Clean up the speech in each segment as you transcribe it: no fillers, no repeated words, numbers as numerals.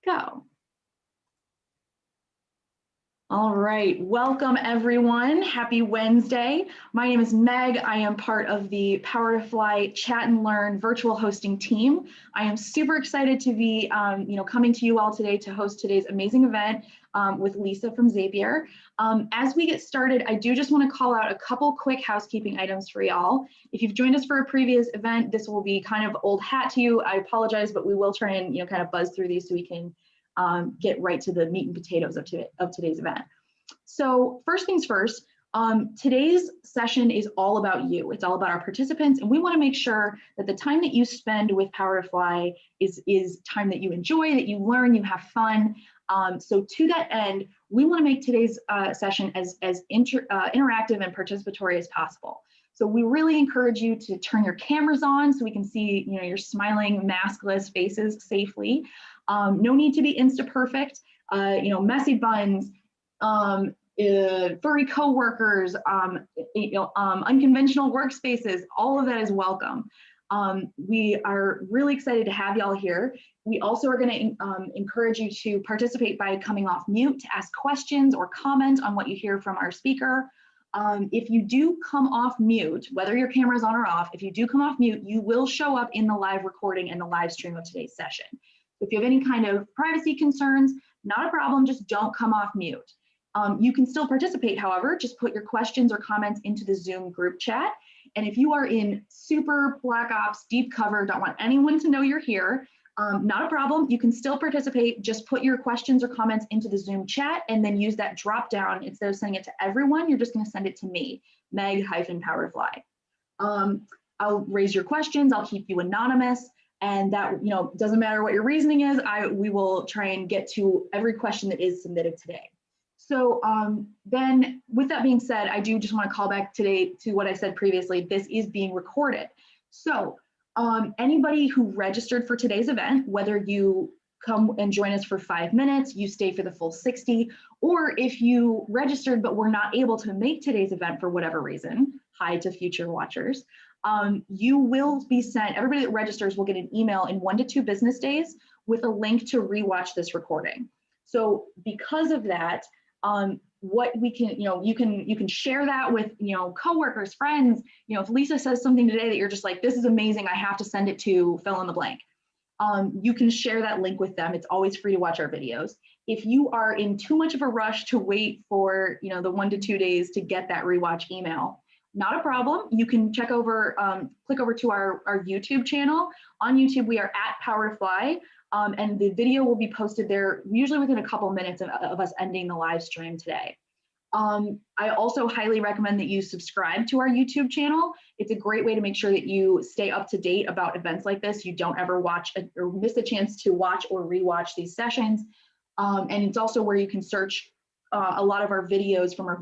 Go. All right, welcome everyone. Happy Wednesday. My name is Meg. I am part of the Power to Fly Chat and Learn virtual hosting team. I am super excited to be coming to you all today to host today's amazing event with Lisa from Zapier. As we get started, I do just want to call out a couple quick housekeeping items for y'all. If you've joined us for a previous event, this will be kind of old hat to you. I apologize, but we will try and kind of buzz through these so we can get right to the meat and potatoes of today's event. So first things first, today's session is all about you. It's all about our participants, and we want to make sure that the time that you spend with Power to Fly is time that you enjoy, that you learn, you have fun. So to that end, we want to make today's session as interactive and participatory as possible. So we really encourage you to turn your cameras on so we can see your smiling, maskless faces safely. No need to be insta-perfect, messy buns, furry coworkers, unconventional workspaces, all of that is welcome. We are really excited to have y'all here. We also are going to encourage you to participate by coming off mute to ask questions or comment on what you hear from our speaker. If you do come off mute, whether your camera is on or off, if you do come off mute, you will show up in the live recording and the live stream of today's session. If you have any kind of privacy concerns, not a problem, just don't come off mute. You can still participate, however, just put your questions or comments into the Zoom group chat. And if you are in super black ops, deep cover, don't want anyone to know you're here, not a problem, you can still participate, just put your questions or comments into the Zoom chat and then use that drop down. Instead of sending it to everyone, you're just gonna send it to me, Meg-Powerfly. I'll raise your questions, I'll keep you anonymous. And that doesn't matter what your reasoning is, we will try and get to every question that is submitted today. So then with that being said, I do just want to call back today to what I said previously. This is being recorded. So anybody who registered for today's event, whether you come and join us for 5 minutes, you stay for the full 60, or if you registered but were not able to make today's event for whatever reason, hi to future watchers, you will be sent, everybody that registers will get an email in 1 to 2 business days with a link to rewatch this recording. So because of that, what we can, you can share that with, coworkers, friends. If Lisa says something today that you're just like, this is amazing, I have to send it to fill in the blank. You can share that link with them. It's always free to watch our videos. If you are in too much of a rush to wait for, the 1 to 2 days to get that rewatch email, not a problem. You can check over, click over to our YouTube channel. On YouTube, we are at Power to Fly. And the video will be posted there usually within a couple minutes of us ending the live stream today. I also highly recommend that you subscribe to our YouTube channel. It's a great way to make sure that you stay up to date about events like this. You don't ever watch or miss a chance to watch or rewatch these sessions. And it's also where you can search a lot of our videos from our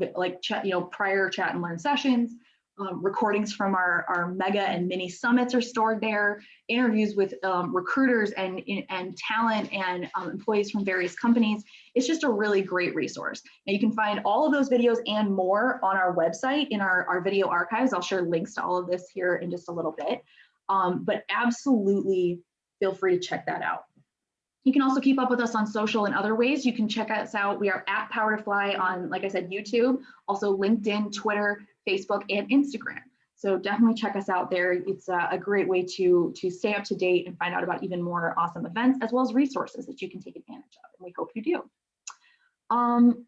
prior chat and learn sessions. Recordings from our mega and mini summits are stored there. Interviews with recruiters and talent and employees from various companies. It's just a really great resource. Now you can find all of those videos and more on our website in our video archives. I'll share links to all of this here in just a little bit. But absolutely feel free to check that out. You can also keep up with us on social and other ways. You can check us out. We are at Power to Fly on, like I said, YouTube, also LinkedIn, Twitter, Facebook, and Instagram. So definitely check us out there. It's a great way to stay up to date and find out about even more awesome events, as well as resources that you can take advantage of, and we hope you do.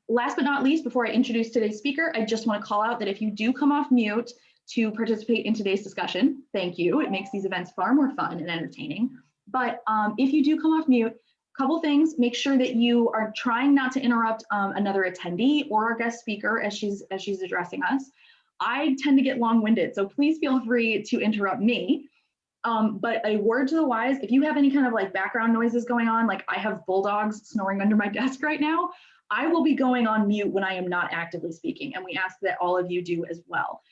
Last but not least, before I introduce today's speaker, I just want to call out that if you do come off mute to participate in today's discussion, thank you. It makes these events far more fun and entertaining. But if you do come off mute, couple things, make sure that you are trying not to interrupt another attendee or our guest speaker as she's addressing us. I tend to get long-winded, so please feel free to interrupt me. But a word to the wise, if you have any kind of like background noises going on, like I have bulldogs snoring under my desk right now, I will be going on mute when I am not actively speaking, and we ask that all of you do as well.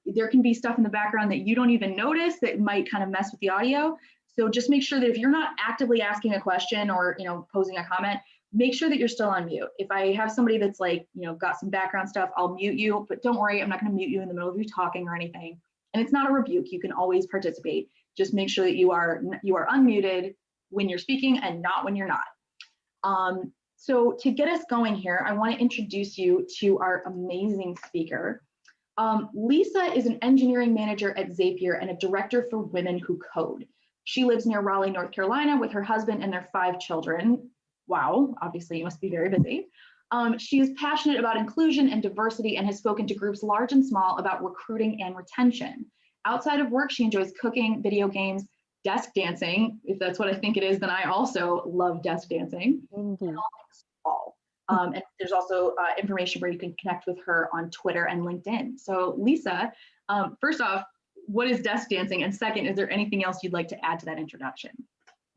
There can be stuff in the background that you don't even notice that might kind of mess with the audio. So just make sure that if you're not actively asking a question or posing a comment, make sure that you're still on mute. If I have somebody that's like, got some background stuff, I'll mute you, but don't worry, I'm not gonna mute you in the middle of you talking or anything. And it's not a rebuke, you can always participate. Just make sure that you are unmuted when you're speaking and not when you're not. So to get us going here, I want to introduce you to our amazing speaker. Lisa is an engineering manager at Zapier and a director for Women Who Code. She lives near Raleigh, North Carolina with her husband and their 5 children. Wow, obviously you must be very busy. She is passionate about inclusion and diversity and has spoken to groups large and small about recruiting and retention. Outside of work, she enjoys cooking, video games, desk dancing. If that's what I think it is, then I also love desk dancing. Indeed. And all things fall. And there's also information where you can connect with her on Twitter and LinkedIn. So Lisa, first off, what is desk dancing? And second, is there anything else you'd like to add to that introduction?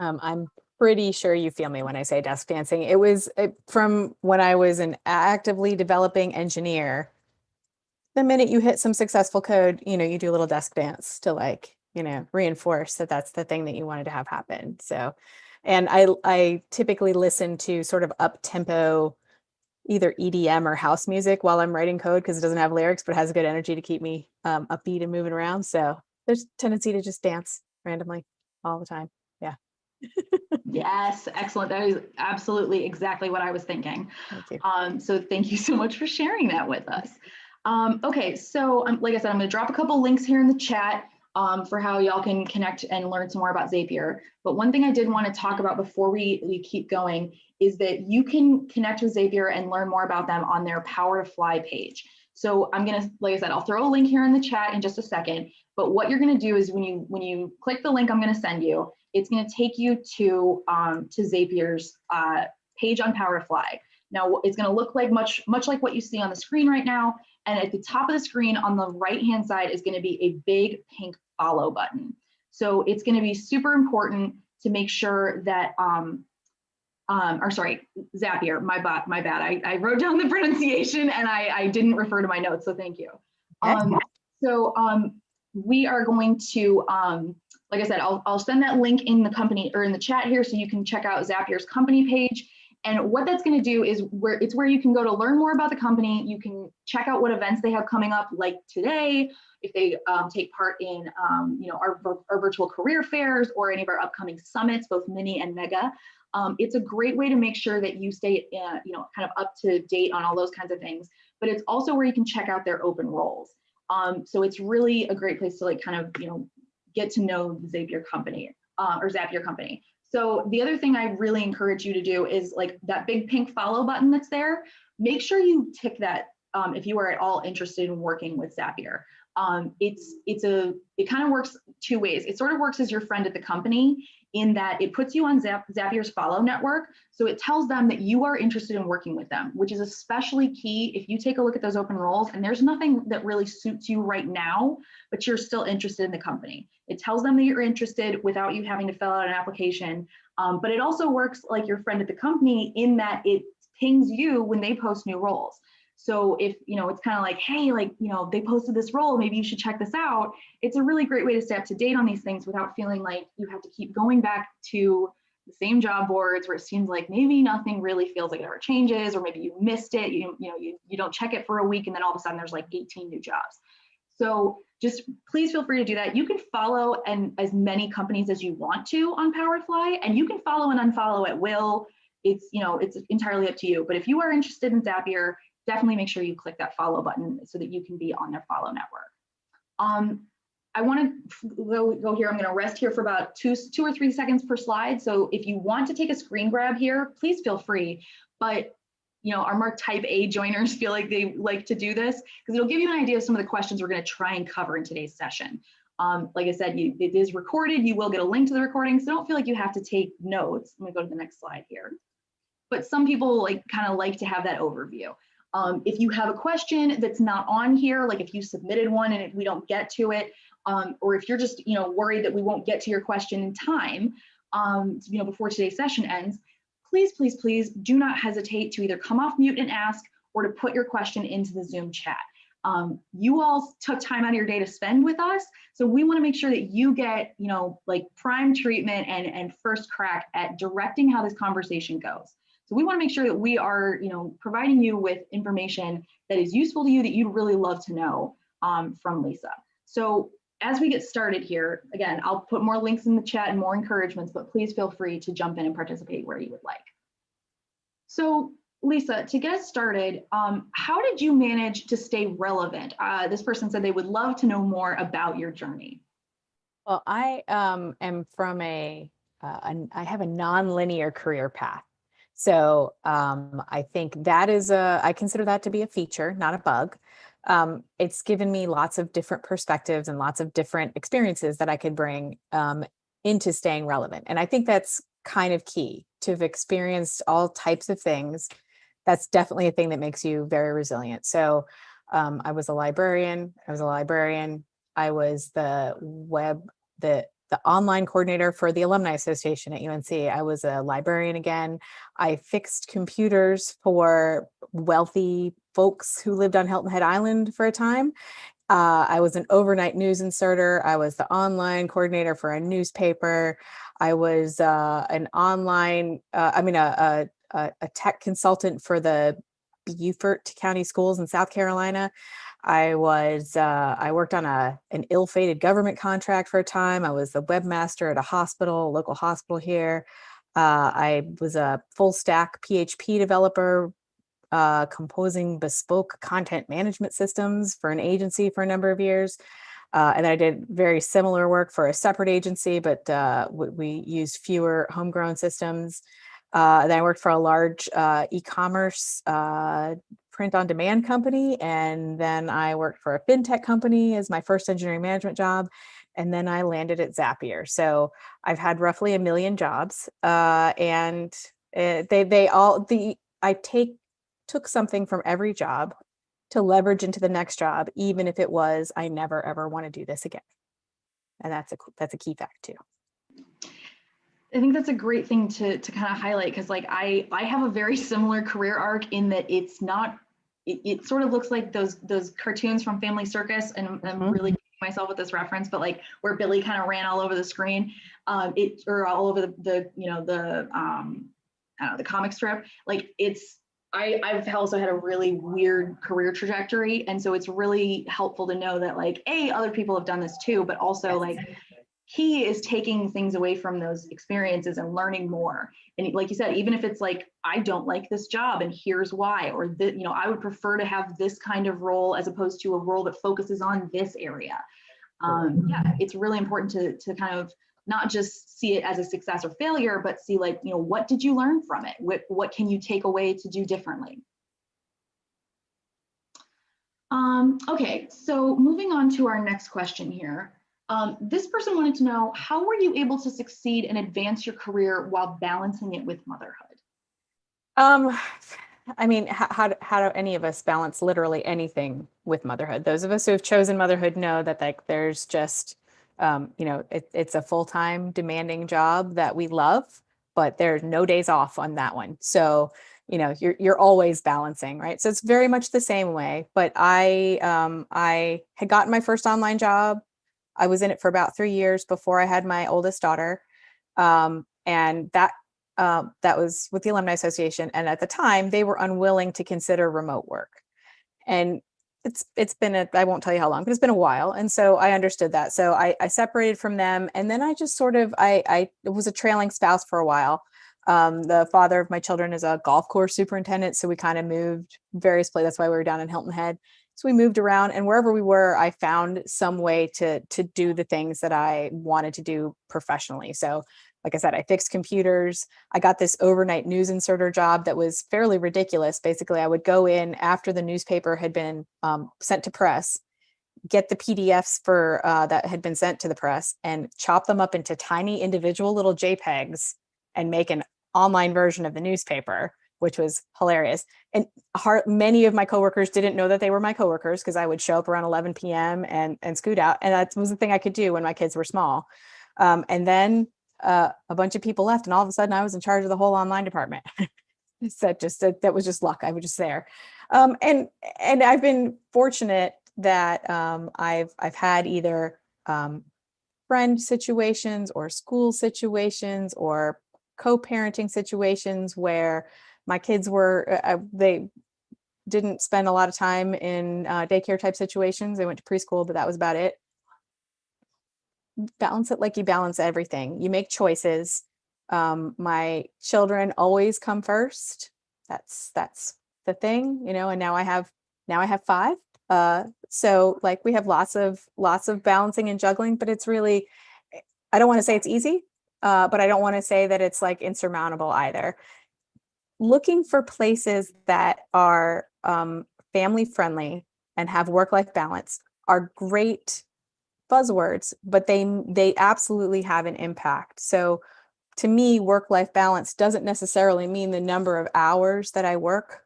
I'm pretty sure you feel me when I say desk dancing. It was from when I was an actively developing engineer. The minute you hit some successful code, you do a little desk dance to reinforce that that's the thing that you wanted to have happen. So, and I typically listen to sort of up-tempo, either EDM or house music while I'm writing code because it doesn't have lyrics, but has good energy to keep me upbeat and moving around. So there's a tendency to just dance randomly all the time. Yeah. Yes, excellent. That is absolutely exactly what I was thinking. Thank you. So thank you so much for sharing that with us. Okay, so like I said, I'm going to drop a couple links here in the chat for how y'all can connect and learn some more about Zapier. But one thing I did want to talk about before we keep going is that you can connect with Zapier and learn more about them on their Power to Fly page. So I'm going to, like I said, I'll throw a link here in the chat in just a second. But what you're going to do is when you click the link I'm going to send you, it's going to take you to Zapier's page on Power to Fly. Now it's going to look like much like what you see on the screen right now. And at the top of the screen on the right-hand side is going to be a big pink follow button. So it's going to be super important to make sure that, Zapier, my bad. I wrote down the pronunciation and I didn't refer to my notes, so thank you. We are going to, like I said, I'll send that link in the company or in the chat here so you can check out Zapier's company page. And what that's going to do is where you can go to learn more about the company. You can check out what events they have coming up, like today, if they take part in our virtual career fairs or any of our upcoming summits, both mini and mega. It's a great way to make sure that you stay kind of up to date on all those kinds of things. But it's also where you can check out their open roles. So it's really a great place to get to know the Zapier company or Zapier company. So the other thing I really encourage you to do is like that big pink follow button that's there. Make sure you tick that if you are at all interested in working with Zapier. It kind of works 2 ways. It sort of works as your friend at the company in that it puts you on Zapier's follow network. So it tells them that you are interested in working with them, which is especially key if you take a look at those open roles and there's nothing that really suits you right now, but you're still interested in the company. It tells them that you're interested without you having to fill out an application. But it also works like your friend at the company in that it pings you when they post new roles. So if, it's kind of like, hey, they posted this role, maybe you should check this out. It's a really great way to stay up to date on these things without feeling like you have to keep going back to the same job boards where it seems like maybe nothing really feels like it ever changes, or maybe you missed it, you don't check it for a week and then all of a sudden there's like 18 new jobs. So just please feel free to do that. You can follow as many companies as you want to on Powerfly, and you can follow and unfollow at will. It's entirely up to you. But if you are interested in Zapier, definitely make sure you click that follow button so that you can be on their follow network. I want to go here. I'm going to rest here for about two or 3 seconds per slide. So if you want to take a screen grab here, please feel free. But our more type A joiners feel like they like to do this because it'll give you an idea of some of the questions we're going to try and cover in today's session. Like I said, it is recorded. You will get a link to the recording, so don't feel like you have to take notes. Let me go to the next slide here. But some people kind of like to have that overview. If you have a question that's not on here, like if you submitted one and we don't get to it, or if you're just worried that we won't get to your question in time, before today's session ends, please do not hesitate to either come off mute and ask or to put your question into the Zoom chat. You all took time out of your day to spend with us, so we want to make sure that you get prime treatment and first crack at directing how this conversation goes. So we want to make sure that we are providing you with information that is useful to you, that you'd really love to know from Lisa. So as we get started here, again, I'll put more links in the chat and more encouragements, but please feel free to jump in and participate where you would like. So Lisa, to get us started, how did you manage to stay relevant? This person said they would love to know more about your journey. Well, I am from I have a non-linear career path. So I think that is I consider that to be a feature, not a bug. It's given me lots of different perspectives and lots of different experiences that I could bring into staying relevant. And I think that's kind of key to have experienced all types of things. That's definitely a thing that makes you very resilient. So I was a librarian. I was the online coordinator for the Alumni Association at UNC. I was a librarian again. I fixed computers for wealthy folks who lived on Hilton Head Island for a time. I was an overnight news inserter. I was the online coordinator for a newspaper. I was an online, a tech consultant for the Beaufort County Schools in South Carolina. I worked on an ill-fated government contract for a time. I was the webmaster at a local hospital here. I was a full stack PHP developer, composing bespoke content management systems for an agency for a number of years. And I did very similar work for a separate agency, but we used fewer homegrown systems. Then I worked for a large e-commerce print on demand company. And then I worked for a fintech company as my first engineering management job. And then I landed at Zapier. So I've had roughly 1 million jobs. And they all, took something from every job to leverage into the next job, even if it was, I never, ever want to do this again. And that's a key fact too. I think that's a great thing to kind of highlight, because like I have a very similar career arc in that it's not, it sort of looks like those cartoons from Family Circus, and I'm really kidding myself with this reference, but like where Billy kind of ran all over the screen, or all over the I don't know, the comic strip. Like I've also had a really weird career trajectory, and so it's really helpful to know that like other people have done this too, but also like he is taking things away from those experiences and learning more. And like you said, even if it's like, I don't like this job and here's why, or I would prefer to have this kind of role as opposed to a role that focuses on this area. Yeah, it's really important to kind of not just see it as a success or failure, but see like, what did you learn from it? What can you take away to do differently? Okay, so moving on to our next question here. This person wanted to know, how were you able to succeed and advance your career while balancing it with motherhood? I mean, how do any of us balance literally anything with motherhood? Those of us who have chosen motherhood know that like there's just, it's a full-time demanding job that we love, but there's no days off on that one. So, you're always balancing, right? So it's very much the same way. But I had gotten my first online job. I was in it for about 3 years before I had my oldest daughter. And that was with the Alumni Association. And at the time, they were unwilling to consider remote work. And it's been I won't tell you how long, but it's been a while. And so I understood that. So I separated from them. And then I just sort of, I was a trailing spouse for a while. The father of my children is a golf course superintendent. So we kind of moved various places. That's why we were down in Hilton Head. So we moved around, and wherever we were, I found some way to do the things that I wanted to do professionally. So like I said, I fixed computers. I got this overnight news inserter job that was fairly ridiculous. Basically, I would go in after the newspaper had been sent to press, get the PDFs for that had been sent to the press, and chop them up into tiny individual little JPEGs and make an online version of the newspaper, which was hilarious. And many of my coworkers didn't know that they were my coworkers, because I would show up around 11 p.m. and scoot out. And that was the thing I could do when my kids were small. And then a bunch of people left, and all of a sudden I was in charge of the whole online department. That was just luck. I was just there. And I've been fortunate that I've had either friend situations or school situations or co-parenting situations where my kids they didn't spend a lot of time in daycare type situations. They went to preschool, but that was about it. Balance it like you balance everything. You make choices. My children always come first. that's the thing, and now I have 5. So like we have lots of balancing and juggling, but it's really, I don't want to say it's easy, but I don't want to say that it's like insurmountable either. Looking for places that are family friendly and have work-life balance are great buzzwords, but they absolutely have an impact. So to me, work-life balance doesn't necessarily mean the number of hours that I work,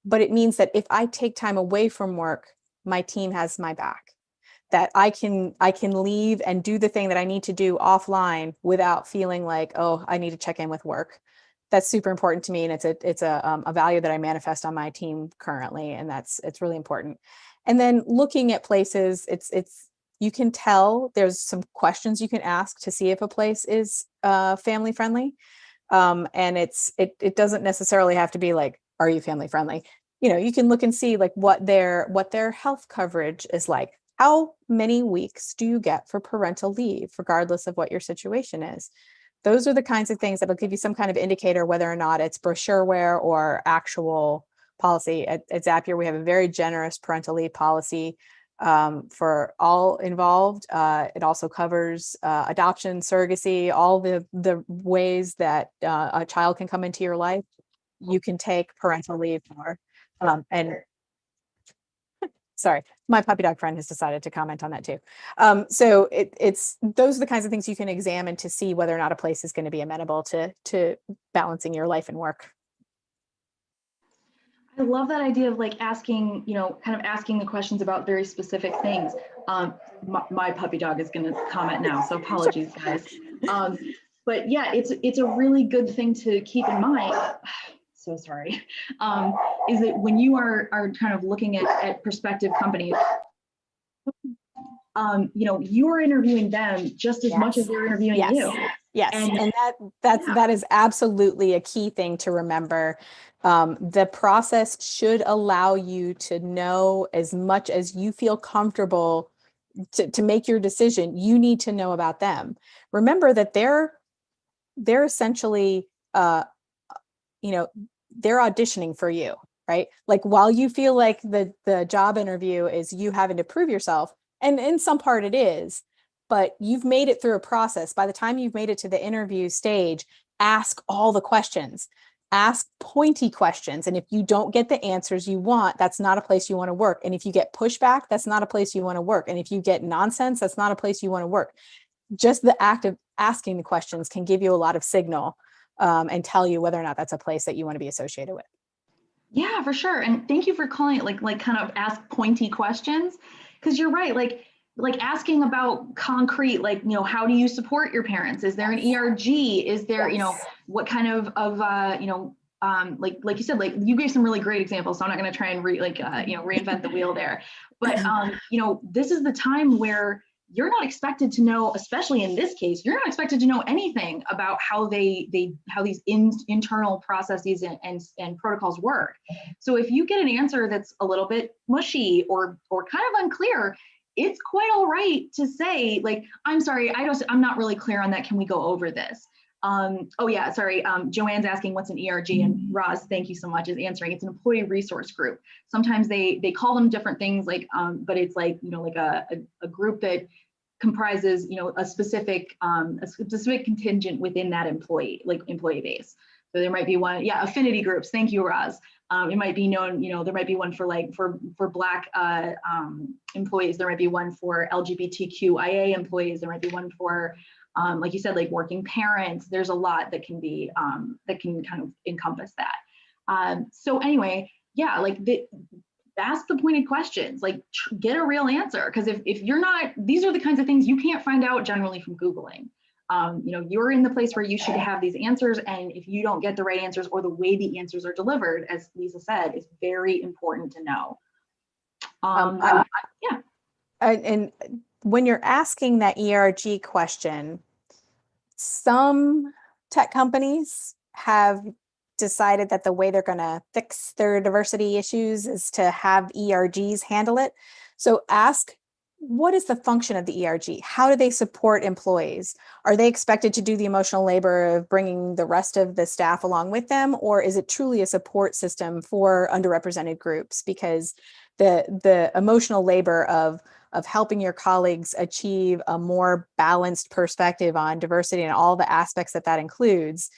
but it means that if I take time away from work, my team has my back. That I can leave and do the thing that I need to do offline without feeling like, oh, I need to check in with work. That's super important to me, and it's a value that I manifest on my team currently, and it's really important. And then looking at places, it's you can tell there's some questions you can ask to see if a place is family friendly. And it doesn't necessarily have to be like, are you family friendly? You can look and see like what their health coverage is like. How many weeks do you get for parental leave, regardless of what your situation is? Those are the kinds of things that'll give you some kind of indicator whether or not it's brochureware or actual policy. At Zapier, we have a very generous parental leave policy for all involved. It also covers adoption, surrogacy, all the ways that a child can come into your life. You can take parental leave for. And sorry, my puppy dog friend has decided to comment on that too. So it's those are the kinds of things you can examine to see whether or not a place is going to be amenable to balancing your life and work. I love that idea of like asking, kind of asking the questions about very specific things. My puppy dog is going to comment now, so apologies, guys. But yeah, it's a really good thing to keep in mind. So sorry. Is that when you are kind of looking at prospective companies, you are interviewing them just as much as they're interviewing you. Yes, and that is absolutely a key thing to remember. The process should allow you to know as much as you feel comfortable to make your decision. You need to know about them. Remember that they're essentially, they're auditioning for you, right? Like while you feel like the job interview is you having to prove yourself, and in some part it is, but you've made it through a process. By the time you've made it to the interview stage, ask all the questions, ask pointy questions. And if you don't get the answers you want, that's not a place you want to work. And if you get pushback, that's not a place you want to work. And if you get nonsense, that's not a place you want to work. Just the act of asking the questions can give you a lot of signal and tell you whether or not that's a place that you want to be associated with. Yeah, for sure. And thank you for calling it like kind of ask pointy questions, because you're right. Like asking about concrete, like, how do you support your parents? Is there an ERG? Is there, what kind of like you said, like you gave some really great examples. So I'm not going to try and reinvent the wheel there. But, this is the time where you're not expected to know, especially in this case, you're not expected to know anything about how these internal processes and protocols work. So if you get an answer that's a little bit mushy or kind of unclear, it's quite all right to say, like, I'm sorry, I'm not really clear on that. Can we go over this? Joanne's asking what's an ERG, and Roz, thank you so much, is answering. It's an employee resource group. Sometimes they call them different things, like, but it's like, like a group that comprises, a specific contingent within that employee base. So there might be one, affinity groups. Thank you, Roz. It might be known, there might be one for Black employees. There might be one for LGBTQIA employees. There might be one for, like you said, like working parents. There's a lot that can be, that can kind of encompass that. So anyway, ask the pointed questions, like get a real answer. Because if you're not, these are the kinds of things you can't find out generally from Googling. You're in the place where you should have these answers. And if you don't get the right answers, or the way the answers are delivered, as Lisa said, is very important to know. And when you're asking that ERG question, some tech companies have decided that the way they're going to fix their diversity issues is to have ERGs handle it. So ask what is the function of the ERG? How do they support employees? Are they expected to do the emotional labor of bringing the rest of the staff along with them? Or is it truly a support system for underrepresented groups? Because the emotional labor of helping your colleagues achieve a more balanced perspective on diversity and all the aspects that that includes,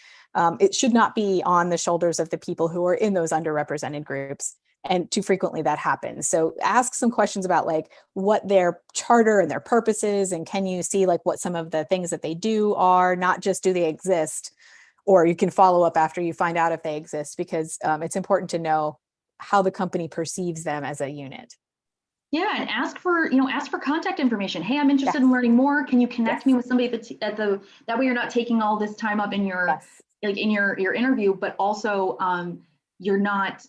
it should not be on the shoulders of the people who are in those underrepresented groups. And too frequently that happens. So ask some questions about like what their charter and their purpose is, and can you see like what some of the things that they do are, not just do they exist, or you can follow up after you find out if they exist, because it's important to know how the company perceives them as a unit. Yeah, and ask for, ask for contact information. Hey, I'm interested Yes. in learning more. Can you connect Yes. me with somebody that's that way you're not taking all this time up in your Yes. like in your interview, but also you're not,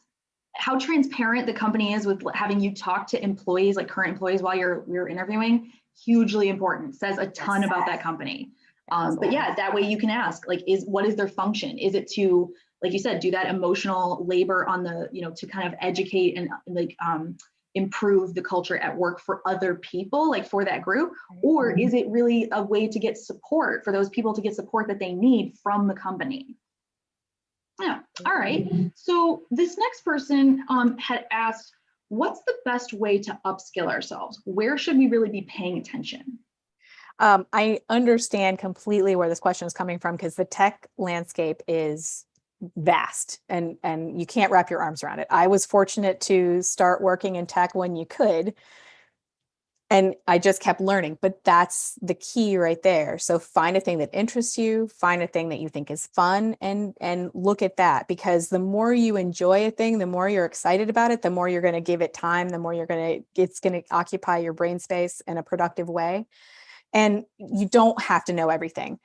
how transparent the company is with having you talk to employees, like current employees, while you're interviewing, hugely important. Says a ton about that company. But yeah, that way you can ask, like, what is their function? Is it to, like you said, do that emotional labor on the, to kind of educate and like improve the culture at work for other people, like for that group? Or is it really a way to get support for those people, to get support that they need from the company? Yeah, all right. So this next person had asked, what's the best way to upskill ourselves? Where should we really be paying attention? I understand completely where this question is coming from, because the tech landscape is vast and you can't wrap your arms around it. I was fortunate to start working in tech when you could, and I just kept learning, but that's the key right there. So find a thing that interests you, find a thing that you think is fun, and look at that, because the more you enjoy a thing, the more you're excited about it, the more you're going to give it time, the more it's going to occupy your brain space in a productive way. And you don't have to know everything.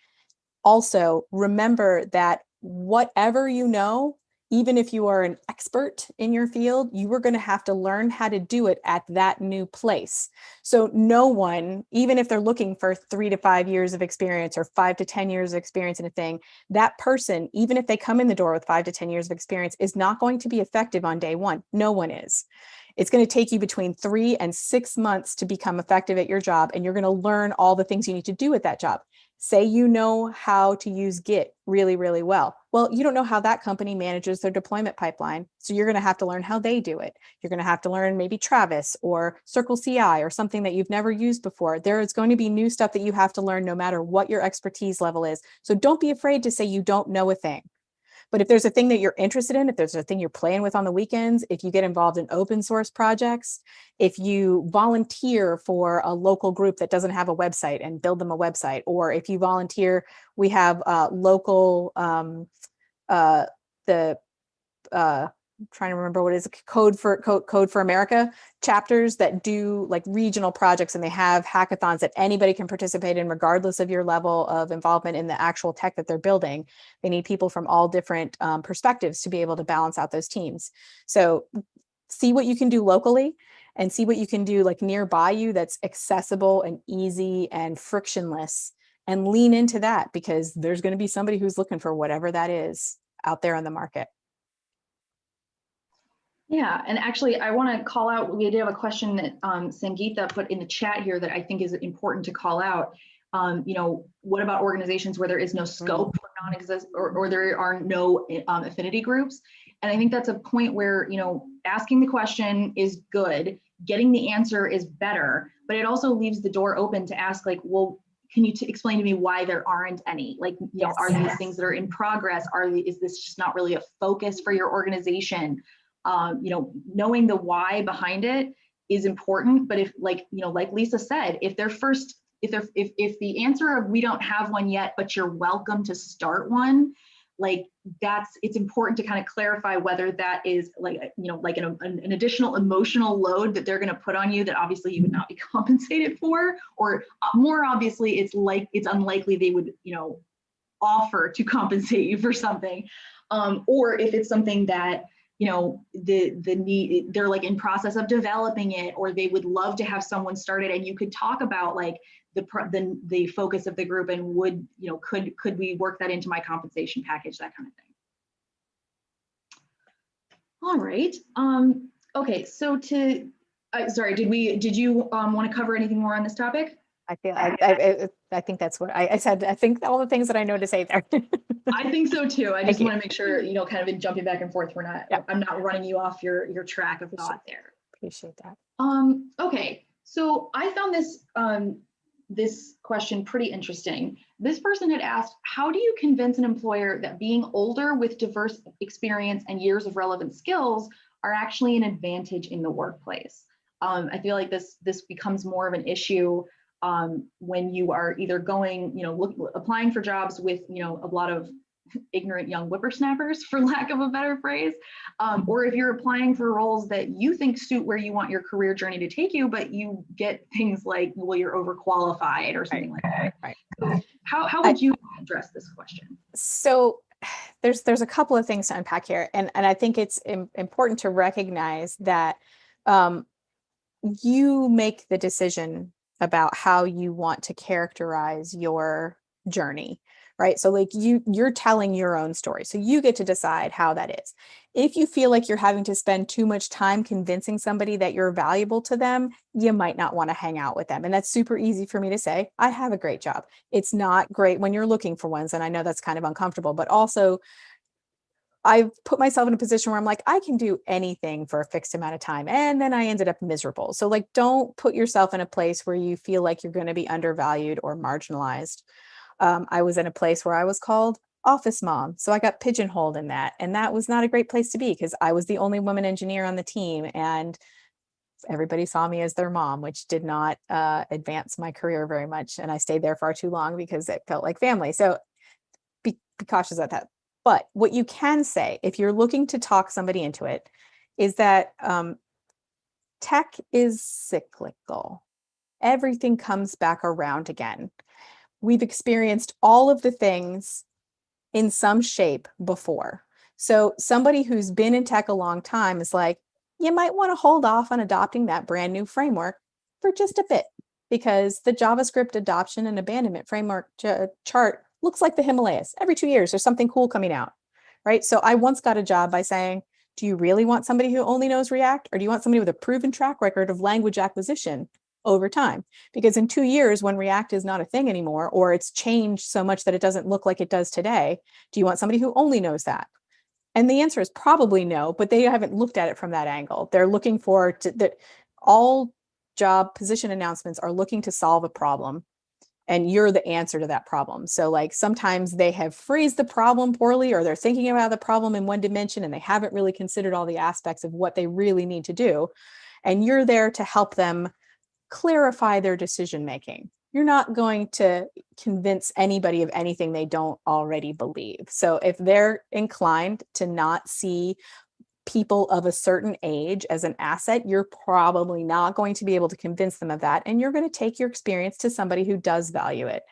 Also, remember that whatever you know, even if you are an expert in your field, you are going to have to learn how to do it at that new place. So no one, even if they're looking for 3 to 5 years of experience or 5 to 10 years of experience in a thing, that person, even if they come in the door with 5 to 10 years of experience, is not going to be effective on day one. No one is. It's going to take you between 3 and 6 months to become effective at your job, and you're going to learn all the things you need to do at that job. Say you know how to use Git really, really well. Well, you don't know how that company manages their deployment pipeline. So you're going to have to learn how they do it. You're going to have to learn maybe Travis or Circle CI or something that you've never used before. There is going to be new stuff that you have to learn no matter what your expertise level is. So don't be afraid to say you don't know a thing. But if there's a thing that you're interested in, if there's a thing you're playing with on the weekends, if you get involved in open source projects, if you volunteer for a local group that doesn't have a website and build them a website, or if you volunteer, we have local, the I'm trying to remember what is Code for America chapters that do like regional projects, and they have hackathons that anybody can participate in regardless of your level of involvement in the actual tech that they're building. They need people from all different perspectives to be able to balance out those teams. So see what you can do locally and see what you can do like nearby you that's accessible and easy and frictionless, and lean into that, because there's going to be somebody who's looking for whatever that is out there on the market. Yeah, and actually, I want to call out, we did have a question that Sangeeta put in the chat here that I think is important to call out. What about organizations where there is no scope for non-exist, or there are no affinity groups? And I think that's a point where, asking the question is good, getting the answer is better, but it also leaves the door open to ask, like, well, can you explain to me why there aren't any? Like, are these things that are in progress? Is this just not really a focus for your organization? Knowing the why behind it is important. But if, like Lisa said, if the answer of we don't have one yet, but you're welcome to start one, it's important to kind of clarify whether that is an additional emotional load that they're going to put on you that obviously you would not be compensated for, or more obviously it's unlikely they would offer to compensate you for something, or if it's something that the need, they're like in process of developing it, or they would love to have someone started, and you could talk about like the focus of the group, and could we work that into my compensation package, that kind of thing. All right. Okay, so Sorry, did you want to cover anything more on this topic? I think that's what I said. I think all the things that I know to say there. I think so too. I just Thank you. want to make sure, kind of in jumping back and forth, Yeah. I'm not running you off your track of thought there. Appreciate that. Okay, so I found this question pretty interesting. This person had asked, how do you convince an employer that being older with diverse experience and years of relevant skills are actually an advantage in the workplace? I feel like this becomes more of an issue when you are either going, applying for jobs with, a lot of ignorant young whippersnappers, for lack of a better phrase, or if you're applying for roles that you think suit where you want your career journey to take you, but you get things like, well, you're overqualified or something like that. Right. So how would you address this question? So there's a couple of things to unpack here, and I think it's important to recognize that you make the decision about how you want to characterize your journey, right? So like you're telling your own story. So you get to decide how that is. If you feel like you're having to spend too much time convincing somebody that you're valuable to them, you might not want to hang out with them. And that's super easy for me to say. I have a great job. It's not great when you're looking for ones. And I know that's kind of uncomfortable, but also I've put myself in a position where I'm like, I can do anything for a fixed amount of time. And then I ended up miserable. So like, don't put yourself in a place where you feel like you're going to be undervalued or marginalized. I was in a place where I was called office mom. So I got pigeonholed in that. And that was not a great place to be because I was the only woman engineer on the team. And everybody saw me as their mom, which did not advance my career very much. And I stayed there far too long because it felt like family. So be cautious of that. But what you can say, if you're looking to talk somebody into it, is that tech is cyclical. Everything comes back around again. We've experienced all of the things in some shape before. So somebody who's been in tech a long time is like, you might want to hold off on adopting that brand new framework for just a bit, because the JavaScript adoption and abandonment framework chart looks like the Himalayas. Every 2 years, there's something cool coming out, right? So I once got a job by saying, do you really want somebody who only knows React, or do you want somebody with a proven track record of language acquisition over time? Because in 2 years, when React is not a thing anymore, or it's changed so much that it doesn't look like it does today, do you want somebody who only knows that? And the answer is probably no, but they haven't looked at it from that angle. They're looking for that all job position announcements are looking to solve a problem, and you're the answer to that problem. So like sometimes they have phrased the problem poorly, or they're thinking about the problem in one dimension and they haven't really considered all the aspects of what they really need to do. And you're there to help them clarify their decision making. You're not going to convince anybody of anything they don't already believe. So if they're inclined to not see people of a certain age as an asset, you're probably not going to be able to convince them of that. And you're going to take your experience to somebody who does value it.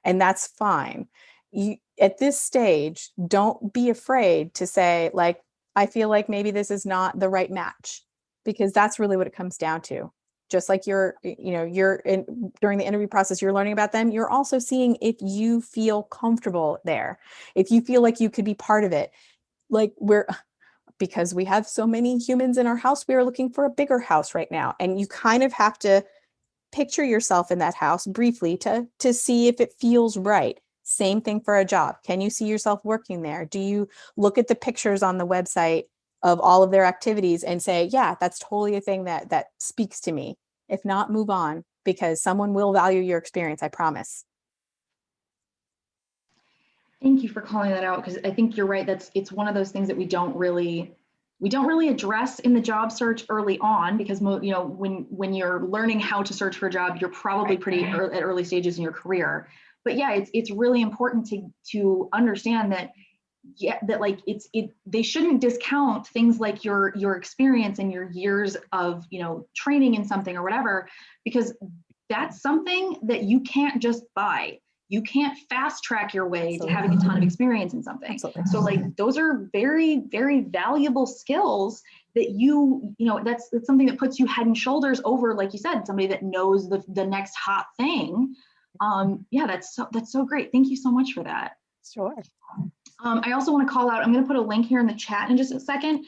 And that's fine. You, at this stage, don't be afraid to say, like, I feel like maybe this is not the right match, because that's really what it comes down to. Just like you're in during the interview process, you're learning about them. You're also seeing if you feel comfortable there, if you feel like you could be part of it. Like because we have so many humans in our house, we are looking for a bigger house right now. And you kind of have to picture yourself in that house briefly to see if it feels right. Same thing for a job. Can you see yourself working there? Do you look at the pictures on the website of all of their activities and say, yeah, that's totally a thing that speaks to me? If not, move on, because someone will value your experience, I promise. Thank you for calling that out, because I think you're right. It's one of those things that we don't really address in the job search early on, because when you're learning how to search for a job, you're probably pretty early, at early stages in your career. But yeah, it's really important to understand that like they shouldn't discount things like your experience and your years of training in something or whatever, because that's something that you can't just buy. You can't fast track your way to having a ton of experience in something. Absolutely. So like those are very, very valuable skills that that's something that puts you head and shoulders over, like you said, somebody that knows the next hot thing. Yeah, that's so great. Thank you so much for that. Sure. I also want to call out, I'm going to put a link here in the chat in just a second.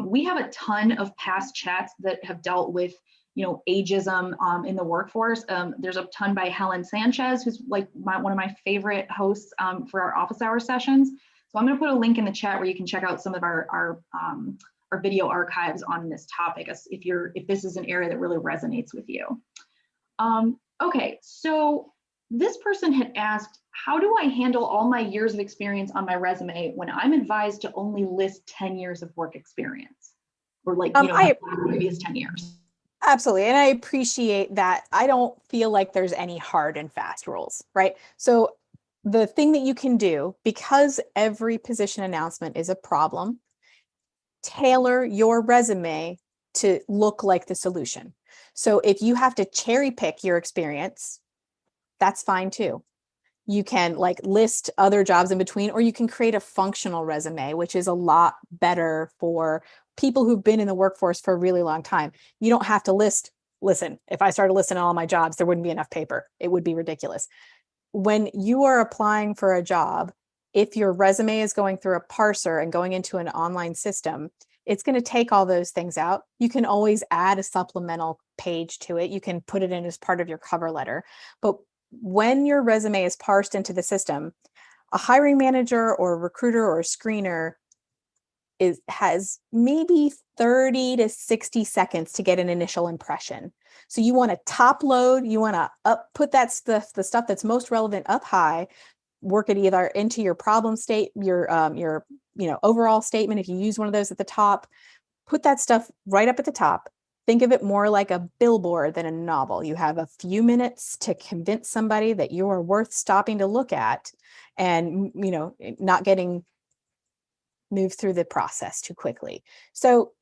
We have a ton of past chats that have dealt with ageism in the workforce. There's a ton by Helen Sanchez, who's like one of my favorite hosts for our office hour sessions. So I'm going to put a link in the chat where you can check out some of our video archives on this topic if this is an area that really resonates with you. Okay, so this person had asked, how do I handle all my years of experience on my resume when I'm advised to only list 10 years of work experience? Or previous 10 years. Absolutely. And I appreciate that. I don't feel like there's any hard and fast rules, right? So the thing that you can do, because every position announcement is a problem, tailor your resume to look like the solution. So if you have to cherry pick your experience, that's fine too. You can like list other jobs in between, or you can create a functional resume, which is a lot better for people who've been in the workforce for a really long time. You don't have to listen, if I started listing all my jobs, there wouldn't be enough paper. It would be ridiculous. When you are applying for a job, if your resume is going through a parser and going into an online system, it's going to take all those things out. You can always add a supplemental page to it. You can put it in as part of your cover letter. But when your resume is parsed into the system, a hiring manager or a recruiter or a screener has maybe 30 to 60 seconds to get an initial impression. So you want to top load, you want to put that stuff, the stuff that's most relevant up high, work it either into your problem state, your overall statement. If you use one of those at the top, put that stuff right up at the top. Think of it more like a billboard than a novel. You have a few minutes to convince somebody that you are worth stopping to look at and, not getting moved through the process too quickly. So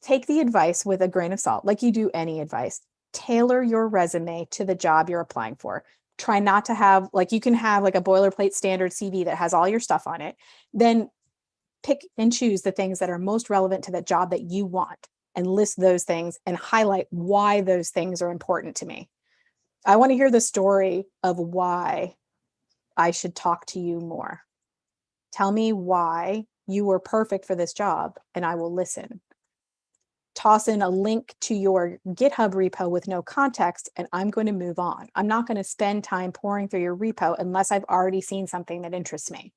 take the advice with a grain of salt, like you do any advice. Tailor your resume to the job you're applying for. Try not to have, you can have like a boilerplate standard CV that has all your stuff on it. Then pick and choose the things that are most relevant to the job that you want and list those things and highlight why those things are important to me. I want to hear the story of why I should talk to you more. Tell me why you were perfect for this job and I will listen. Toss in a link to your GitHub repo with no context and I'm going to move on. I'm not going to spend time pouring through your repo unless I've already seen something that interests me.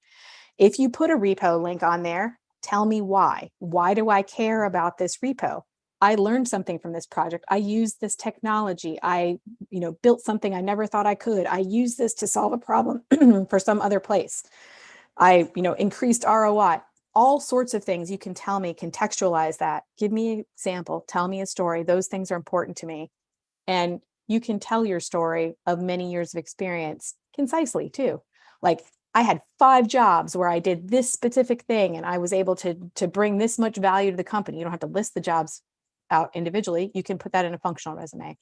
If you put a repo link on there, tell me why. Why do I care about this repo? I learned something from this project. I used this technology. I, built something I never thought I could. I used this to solve a problem for some other place. I, increased ROI. All sorts of things you can tell me, contextualize that. Give me an example. Tell me a story. Those things are important to me. And you can tell your story of many years of experience concisely too. Like, I had 5 jobs where I did this specific thing and I was able to bring this much value to the company. You don't have to list the jobs out individually. You can put that in a functional resume.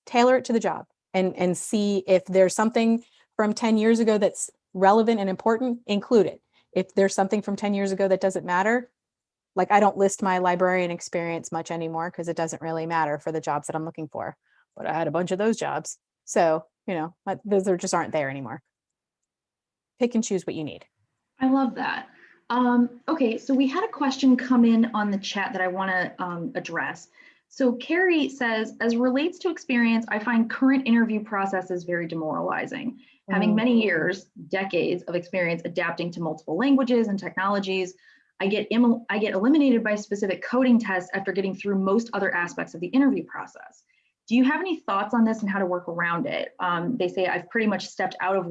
Tailor it to the job and see if there's something from 10 years ago that's relevant and important, include it. If there's something from 10 years ago that doesn't matter, like I don't list my librarian experience much anymore because it doesn't really matter for the jobs that I'm looking for. But I had a bunch of those jobs. So, those just aren't there anymore. Pick and choose what you need. I love that. Okay, so we had a question come in on the chat that I want to address. So Carrie says, as relates to experience, I find current interview processes very demoralizing. Having many years, decades of experience adapting to multiple languages and technologies, I get eliminated by specific coding tests after getting through most other aspects of the interview process. Do you have any thoughts on this and how to work around it? They say I've pretty much stepped out of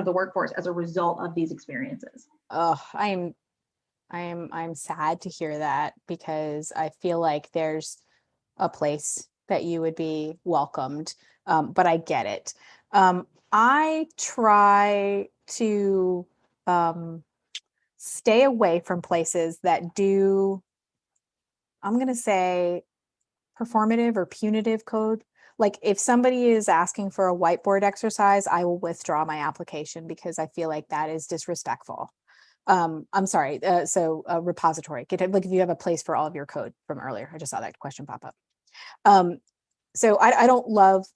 the workforce as a result of these experiences. Oh, I'm sad to hear that because I feel like there's a place that you would be welcomed, but I get it. I try to stay away from places that do, I'm going to say, performative or punitive code. Like if somebody is asking for a whiteboard exercise, I will withdraw my application because I feel like that is disrespectful. I'm sorry. So a repository, like if you have a place for all of your code from earlier, I just saw that question pop up. So I don't love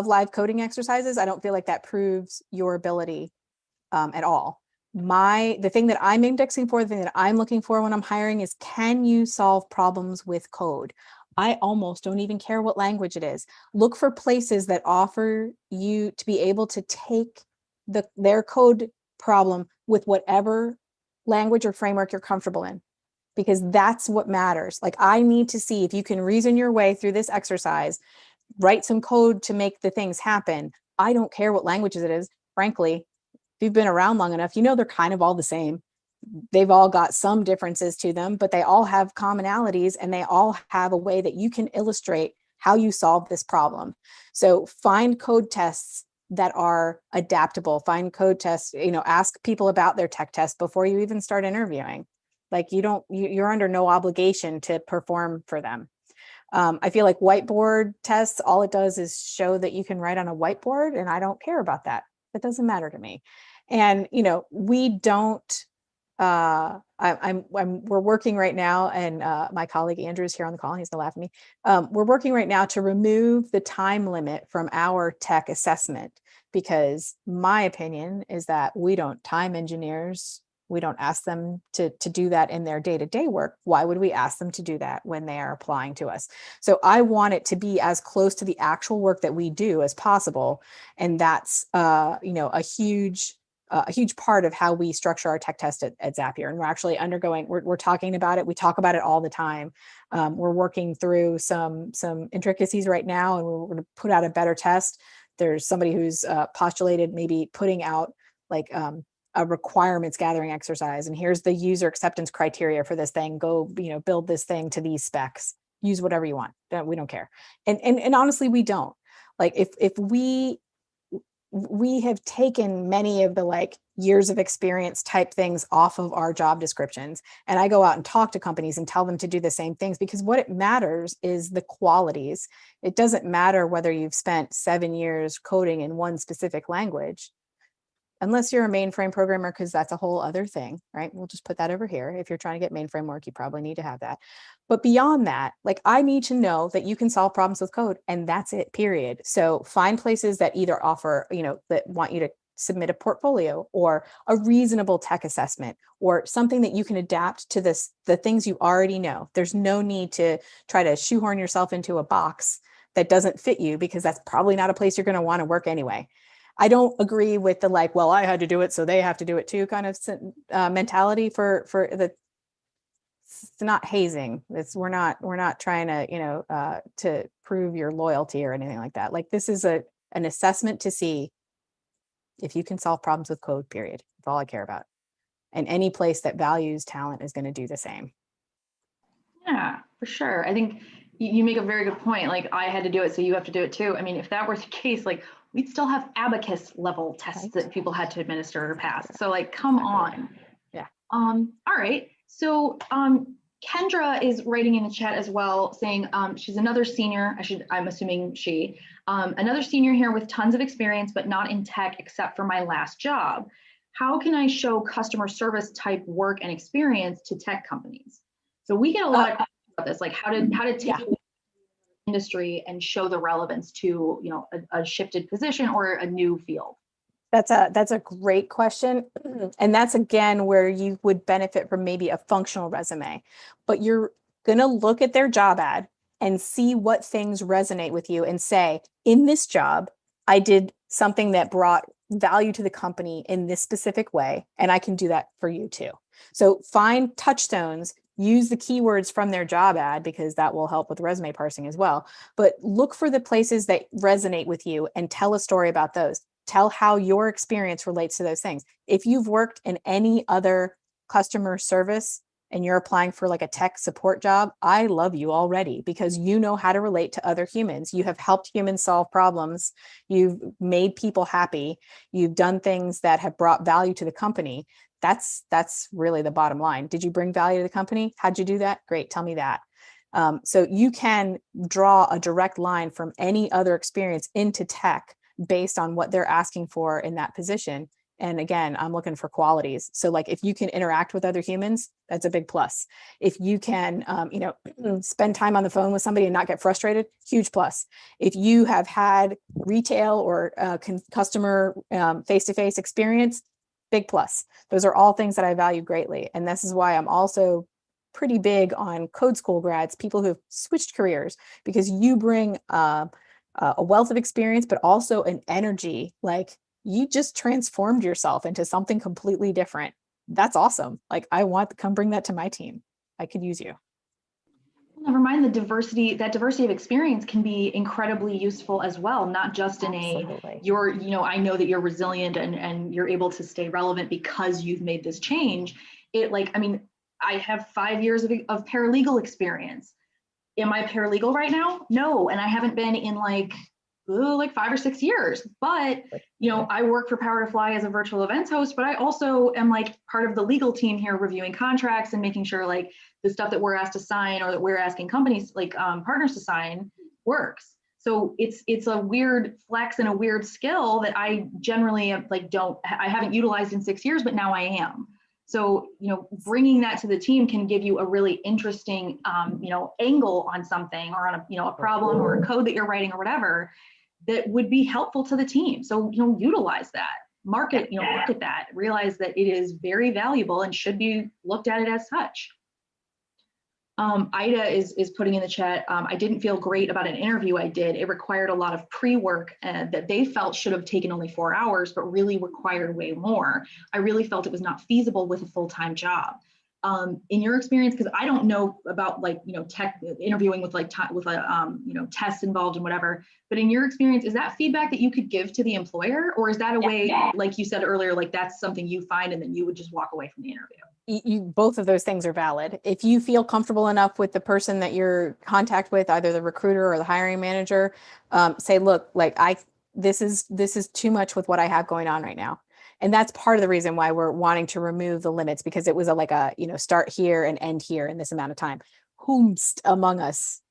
live coding exercises. I don't feel like that proves your ability at all. The thing that I'm indexing for, the thing that I'm looking for when I'm hiring is, can you solve problems with code? I almost don't even care what language it is. Look for places that offer you to be able to take their code problem with whatever language or framework you're comfortable in, because that's what matters. Like, I need to see if you can reason your way through this exercise, write some code to make the things happen. I don't care what languages it is. Frankly, if you've been around long enough, you know they're kind of all the same. They've all got some differences to them, but they all have commonalities, and they all have a way that you can illustrate how you solve this problem. So find code tests that are adaptable. Find code tests, ask people about their tech test before you even start interviewing. Like, you're under no obligation to perform for them. I feel like whiteboard tests, all it does is show that you can write on a whiteboard, and I don't care about that. That doesn't matter to me. And, we don't, we're working right now, and my colleague Andrew is here on the call. He's gonna laugh at me. We're working right now to remove the time limit from our tech assessment, because my opinion is that we don't time engineers. We don't ask them to do that in their day-to-day work. Why would we ask them to do that when they are applying to us? So I want it to be as close to the actual work that we do as possible. And that's, a huge part of how we structure our tech test at Zapier. And we're actually we're talking about it. We talk about it all the time. We're working through some intricacies right now, and we're going to put out a better test. There's somebody who's postulated maybe putting out like a requirements gathering exercise. And here's the user acceptance criteria for this thing. Go, build this thing to these specs. Use whatever you want. We don't care. And honestly, we don't. Like, if we have taken many of the like years of experience type things off of our job descriptions. And I go out and talk to companies and tell them to do the same things, because what it matters is the qualities. It doesn't matter whether you've spent 7 years coding in one specific language, unless you're a mainframe programmer, because that's a whole other thing, right? We'll just put that over here. If you're trying to get mainframe work, you probably need to have that. But beyond that, like, I need to know that you can solve problems with code, and that's it, period. So find places that either offer, that want you to submit a portfolio or a reasonable tech assessment, or something that you can adapt to the things you already know. There's no need to try to shoehorn yourself into a box that doesn't fit you, because that's probably not a place you're going to want to work anyway. I don't agree with the like, well, I had to do it, so they have to do it too kind of mentality for the. It's not hazing. We're not trying to prove your loyalty or anything like that. Like, this is an assessment to see if you can solve problems with code, period. That's all I care about. And any place that values talent is going to do the same. Yeah, for sure. I think you make a very good point. Like, I had to do it, so you have to do it too. I mean, if that were the case, like, we'd still have abacus level tests that people had to administer or pass. So like, come on. Yeah. All right. So Kendra is writing in the chat as well, saying she's another senior. I'm assuming another senior here with tons of experience, but not in tech except for my last job. How can I show customer service type work and experience to tech companies? So we get a lot of questions about this, like how to take industry and show the relevance to a shifted position or a new field. That's a great question. And that's, again, where you would benefit from maybe a functional resume, but you're going to look at their job ad and see what things resonate with you and say, in this job, I did something that brought value to the company in this specific way, and I can do that for you too. So find touchstones, use the keywords from their job ad, because that will help with resume parsing as well. But look for the places that resonate with you and tell a story about those. Tell how your experience relates to those things. If you've worked in any other customer service and you're applying for like a tech support job, I love you already, because you know how to relate to other humans. You have helped humans solve problems. You've made people happy. You've done things that have brought value to the company. That's really the bottom line. Did you bring value to the company? How'd you do that? Great. Tell me that. So you can draw a direct line from any other experience into tech based on what they're asking for in that position. And again, I'm looking for qualities. So like, if you can interact with other humans, that's a big plus. If you can, spend time on the phone with somebody and not get frustrated, huge plus. If you have had retail or customer face-to-face experience, big plus. Those are all things that I value greatly. And this is why I'm also pretty big on code school grads, people who have switched careers, because you bring a wealth of experience, but also an energy. Like, you just transformed yourself into something completely different. That's awesome. Like, I want to come bring that to my team. I could use you. Never mind, the diversity, that diversity of experience can be incredibly useful as well, not just in Absolutely. I know that you're resilient and you're able to stay relevant because you've made this change. I have 5 years of paralegal experience. Am I paralegal right now? No. And I haven't been in like 5 or 6 years. But, I work for Power to Fly as a virtual events host, but I also am like part of the legal team here reviewing contracts and making sure like the stuff that we're asked to sign or that we're asking companies like partners to sign works. So it's a weird flex and a weird skill that I generally I haven't utilized in 6 years, but now I am. So, bringing that to the team can give you a really interesting, angle on something or on a problem or a code that you're writing or whatever that would be helpful to the team. So, utilize that, market that, realize that it is very valuable and should be looked at it as such. Ida is putting in the chat, I didn't feel great about an interview I did. It required a lot of pre-work that they felt should have taken only 4 hours, but really required way more. I really felt it was not feasible with a full-time job. In your experience, because I don't know about tech interviewing with tests involved and whatever, but in your experience, is that feedback that you could give to the employer, or is that a way, like you said earlier, like that's something you find and then you would just walk away from the interview? Both of those things are valid. If you feel comfortable enough with the person that you're contact with, either the recruiter or the hiring manager, say, look, like this is too much with what I have going on right now. And that's part of the reason why we're wanting to remove the limits, because it was start here and end here in this amount of time. Whomst among us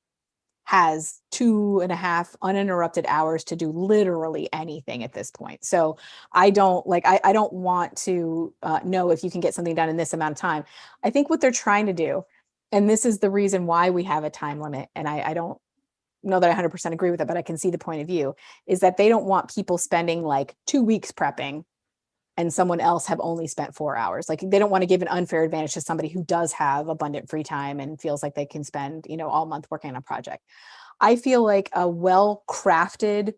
has 2.5 uninterrupted hours to do literally anything at this point. So I don't want to know if you can get something done in this amount of time. I think what they're trying to do, and this is the reason why we have a time limit, and I don't know that I 100% agree with it, but I can see the point of view, is that they don't want people spending like 2 weeks prepping and someone else have only spent 4 hours. Like, they don't want to give an unfair advantage to somebody who does have abundant free time and feels like they can spend, all month working on a project. I feel like a well-crafted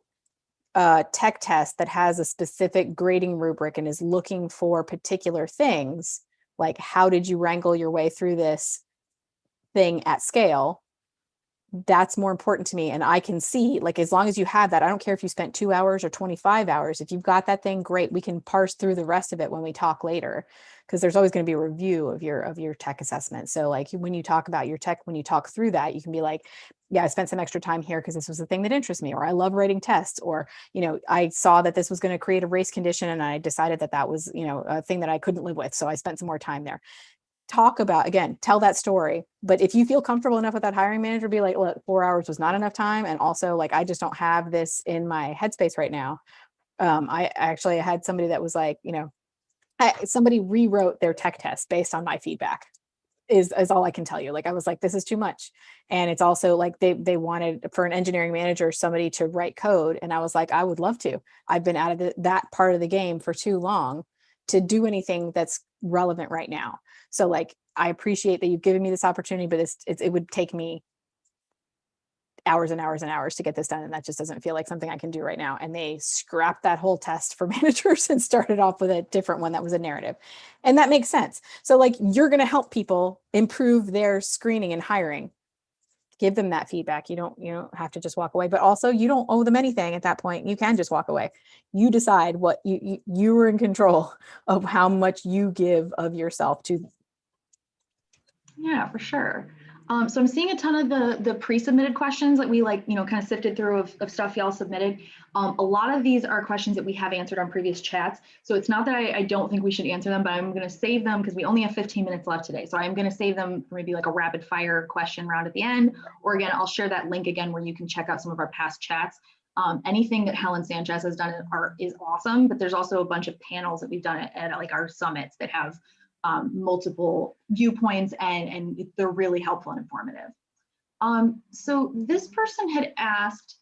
tech test that has a specific grading rubric and is looking for particular things, like how did you wrangle your way through this thing at scale, that's more important to me. And I can see, like, as long as you have that, I don't care if you spent 2 hours or 25 hours, if you've got that thing, great. We can parse through the rest of it when we talk later, because there's always going to be a review of your tech assessment. So like, when you talk about your tech, when you talk through that, you can be like, yeah, I spent some extra time here because this was the thing that interests me, or I love writing tests, or, I saw that this was going to create a race condition and I decided that was, a thing that I couldn't live with. So I spent some more time there. Talk about, again, tell that story. But if you feel comfortable enough with that hiring manager, be like, look, 4 hours was not enough time. And also, like, I just don't have this in my headspace right now. I actually had somebody that was like, somebody rewrote their tech test based on my feedback is all I can tell you. Like, I was like, this is too much. And it's also like they wanted, for an engineering manager, somebody to write code. And I was like, I would love to. I've been out of that part of the game for too long to do anything that's relevant right now. So like, I appreciate that you've given me this opportunity, but it would take me hours and hours and hours to get this done. And that just doesn't feel like something I can do right now. And they scrapped that whole test for managers and started off with a different one that was a narrative. And that makes sense. So like, you're going to help people improve their screening and hiring. Give them that feedback. You don't have to just walk away, but also you don't owe them anything at that point. You can just walk away. You decide what you are in control of how much you give of yourself to. Yeah, for sure. So I'm seeing a ton of the pre-submitted questions that we kind of sifted through of stuff y'all submitted. A lot of these are questions that we have answered on previous chats. So it's not that I don't think we should answer them, but I'm going to save them because we only have 15 minutes left today. So I'm going to save them for maybe like a rapid fire question round at the end, or again, I'll share that link again where you can check out some of our past chats. Anything that Helen Sanchez has done is awesome, but there's also a bunch of panels that we've done at like our summits that have multiple viewpoints, and they're really helpful and informative. So this person had asked,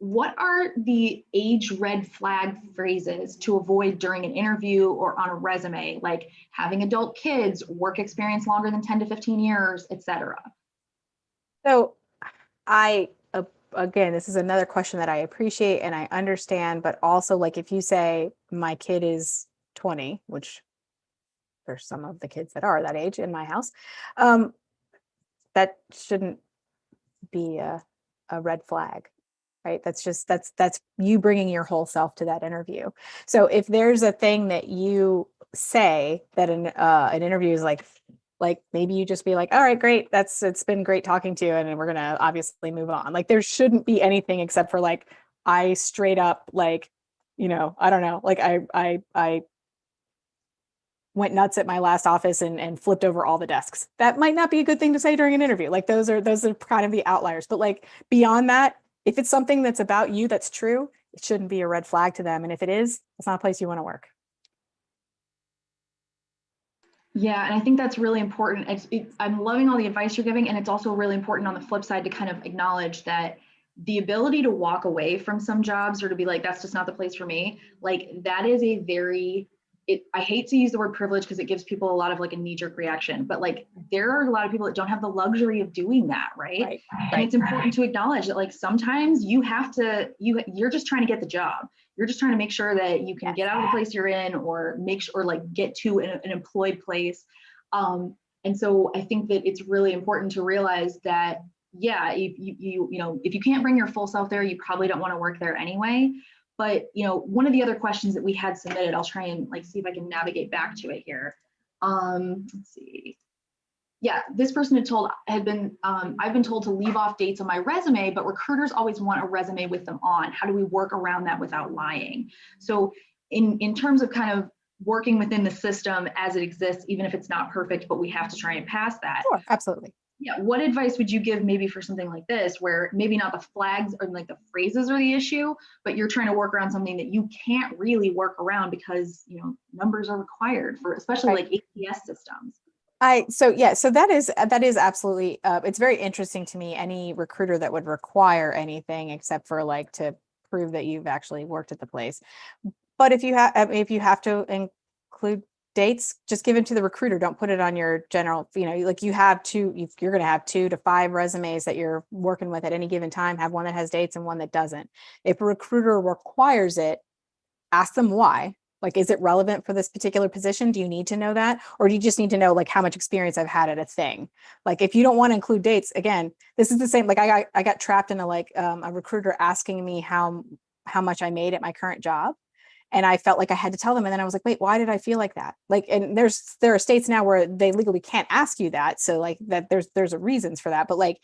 what are the age red flag phrases to avoid during an interview or on a resume, like having adult kids, work experience longer than 10 to 15 years, etc.? So again, this is another question that I appreciate and I understand, but also like if you say my kid is 20, which there's some of the kids that are that age in my house, that shouldn't be a red flag, right? That's you bringing your whole self to that interview. So if there's a thing that you say that an interview is like maybe you just be like, all right, great, it's been great talking to you, and we're gonna obviously move on. Like there shouldn't be anything except for like I straight up like, I don't know, like I went nuts at my last office and flipped over all the desks. That might not be a good thing to say during an interview. Like those are kind of the outliers. But like beyond that, if it's something that's about you that's true, it shouldn't be a red flag to them. And if it is, it's not a place you want to work. Yeah, and I think that's really important. I'm loving all the advice you're giving, and it's also really important on the flip side to kind of acknowledge that the ability to walk away from some jobs or to be like, that's just not the place for me, like that is a very, I hate to use the word privilege because it gives people a lot of like a knee-jerk reaction, but like there are a lot of people that don't have the luxury of doing that, right? And it's important to acknowledge that like sometimes you have to, you're just trying to get the job. You're just trying to make sure that you can get out of the place you're in or make sure, or like get to an employed place. And so I think that it's really important to realize that, yeah, if if you can't bring your full self there, you probably don't want to work there anyway. But one of the other questions that we had submitted, I'll try and like see if I can navigate back to it here. Let's see. Yeah, this person I've been told to leave off dates on my resume, but recruiters always want a resume with them on. How do we work around that without lying? So in terms of kind of working within the system as it exists, even if it's not perfect, but we have to try and pass that. Sure, absolutely. Yeah, what advice would you give maybe for something like this, where maybe not the flags or like the phrases are the issue, but you're trying to work around something that you can't really work around because numbers are required for, especially like ATS systems. So that is absolutely, it's very interesting to me, any recruiter that would require anything except for like to prove that you've actually worked at the place. But if you have to include dates, just give it to the recruiter. Don't put it on your general, like you're going to have 2 to 5 resumes that you're working with at any given time. Have one that has dates and one that doesn't. If a recruiter requires it, ask them why. Like, is it relevant for this particular position? Do you need to know that? Or do you just need to know like how much experience I've had at a thing? Like, if you don't want to include dates, again, this is the same. Like I got trapped in a recruiter asking me how much I made at my current job. And I felt like I had to tell them. And then I was like, wait, why did I feel like that? Like, and there are states now where they legally can't ask you that. So like that there's reasons for that. But like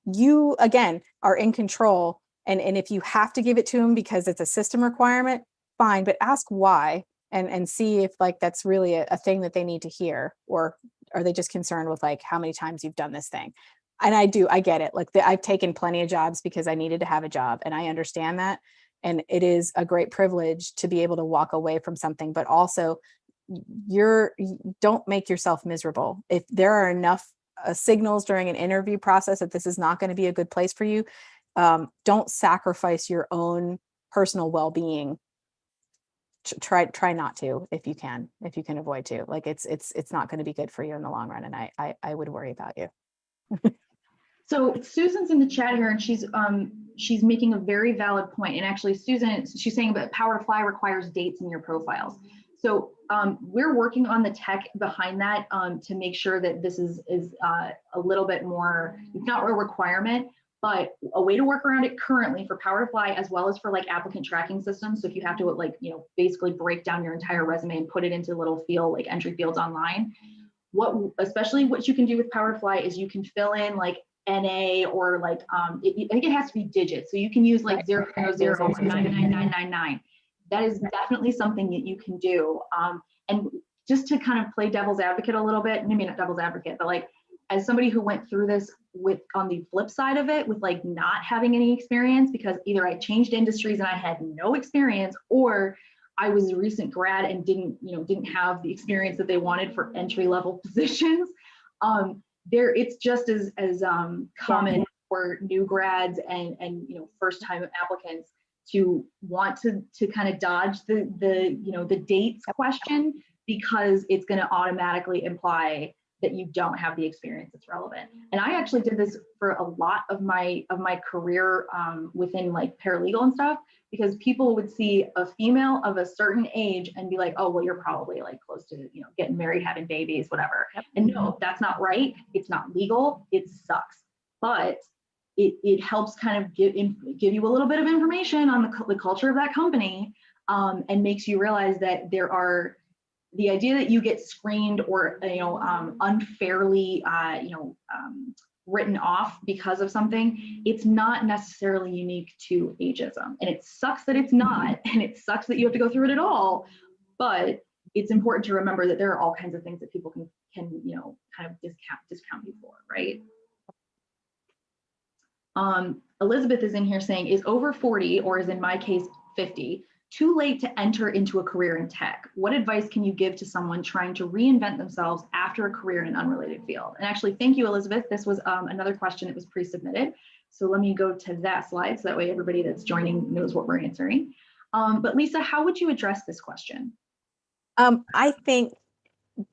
you, again, are in control. And if you have to give it to them because it's a system requirement, fine, but ask why and see if like that's really a thing that they need to hear, or are they just concerned with like how many times you've done this thing? And I get it. Like I've taken plenty of jobs because I needed to have a job, and I understand that. And it is a great privilege to be able to walk away from something, but also don't make yourself miserable. If there are enough signals during an interview process that this is not going to be a good place for you, don't sacrifice your own personal well-being. Try not to, if you can avoid to. Like it's not going to be good for you in the long run, and I would worry about you. So Susan's in the chat here, and she's making a very valid point. And actually, Susan, she's saying that Power to Fly requires dates in your profiles. So we're working on the tech behind that to make sure that this is a little bit more, it's not a requirement, but a way to work around it currently for Power to Fly, as well as for like applicant tracking systems. So if you have to like, basically break down your entire resume and put it into little like entry fields online, especially what you can do with Power to Fly is you can fill in like NA or like, I think it has to be digits. So you can use like 000 or 99999. That is definitely something that you can do. And just to kind of play devil's advocate a little bit, maybe not devil's advocate, but like as somebody who went through this on the flip side of it with like not having any experience, because either I changed industries and I had no experience, or I was a recent grad and didn't have the experience that they wanted for entry level positions. It's just as common for new grads and first time applicants to want to kind of dodge the dates question, because it's going to automatically imply that you don't have the experience that's relevant. And I actually did this for a lot of my career within like paralegal and stuff, because people would see a female of a certain age and be like, oh, well, you're probably like close to getting married, having babies, whatever. Yep. And no, that's not right. It's not legal. It sucks. But it helps kind of give you a little bit of information on the culture of that company, and makes you realize that the idea that you get screened or unfairly written off because of something, it's not necessarily unique to ageism. And it sucks that it's not, and it sucks that you have to go through it at all. But it's important to remember that there are all kinds of things that people can kind of discount you for, right? Elizabeth is in here saying, is over 40, or is in my case 50, too late to enter into a career in tech? What advice can you give to someone trying to reinvent themselves after a career in an unrelated field? And actually, thank you, Elizabeth. This was another question that was pre-submitted. So let me go to that slide so that way everybody that's joining knows what we're answering. But Lisa, how would you address this question? I think